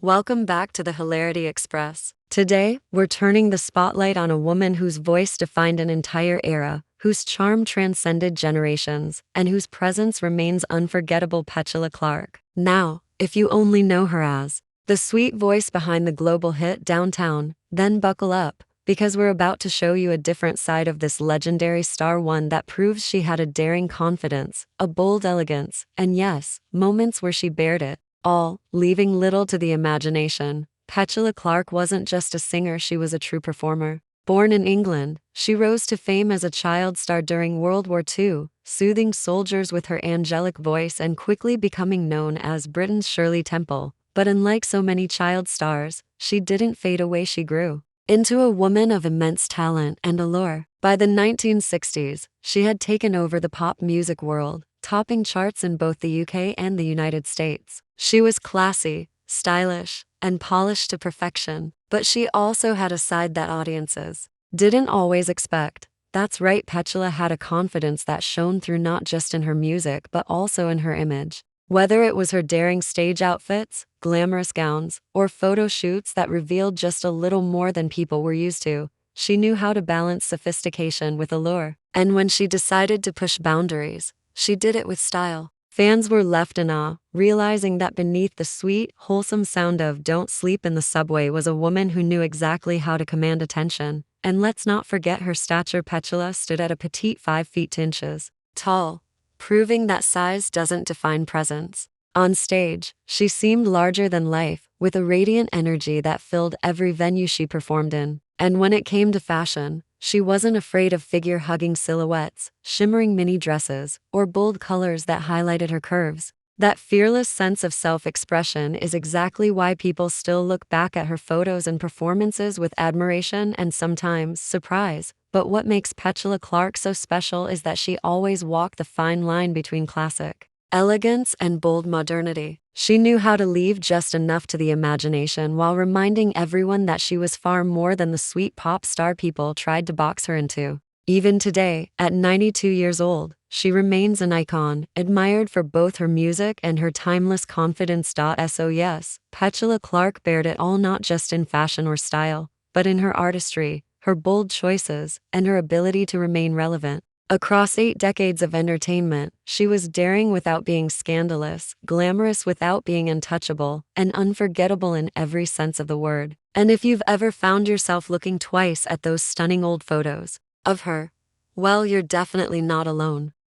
Welcome back to the Hilarity Express. Today, we're turning the spotlight on a woman whose voice defined an entire era, whose charm transcended generations, and whose presence remains unforgettable. Petula Clark. Now, if you only know her as the sweet voice behind the global hit Downtown, then buckle up, because we're about to show you a different side of this legendary star, one that proves she had a daring confidence, a bold elegance, and yes, moments where she bared it all, leaving little to the imagination. Petula Clark wasn't just a singer, she was a true performer. Born in England, she rose to fame as a child star during World War II, soothing soldiers with her angelic voice and quickly becoming known as Britain's Shirley Temple. But unlike so many child stars, she didn't fade away, she grew into a woman of immense talent and allure. By the 1960s, she had taken over the pop music world, topping charts in both the UK and the United States. She was classy, stylish, and polished to perfection, but she also had a side that audiences didn't always expect. That's right, Petula had a confidence that shone through not just in her music but also in her image. Whether it was her daring stage outfits, glamorous gowns, or photo shoots that revealed just a little more than people were used to, she knew how to balance sophistication with allure. And when she decided to push boundaries, she did it with style. Fans were left in awe, realizing that beneath the sweet, wholesome sound of "Don't Sleep in the Subway" was a woman who knew exactly how to command attention. And let's not forget her stature. Petula stood at a petite 5 feet 2 inches tall, proving that size doesn't define presence. On stage, she seemed larger than life, with a radiant energy that filled every venue she performed in. And when it came to fashion, she wasn't afraid of figure-hugging silhouettes, shimmering mini dresses, or bold colors that highlighted her curves. That fearless sense of self-expression is exactly why people still look back at her photos and performances with admiration and sometimes surprise. But what makes Petula Clark so special is that she always walked the fine line between classic elegance and bold modernity. She knew how to leave just enough to the imagination while reminding everyone that she was far more than the sweet pop star people tried to box her into. Even today, at 92 years old, she remains an icon, admired for both her music and her timeless confidence. So yes, Petula Clark bared it all, not just in fashion or style, but in her artistry, her bold choices, and her ability to remain relevant. Across 8 decades of entertainment, she was daring without being scandalous, glamorous without being untouchable, and unforgettable in every sense of the word. And if you've ever found yourself looking twice at those stunning old photos of her, well, you're definitely not alone.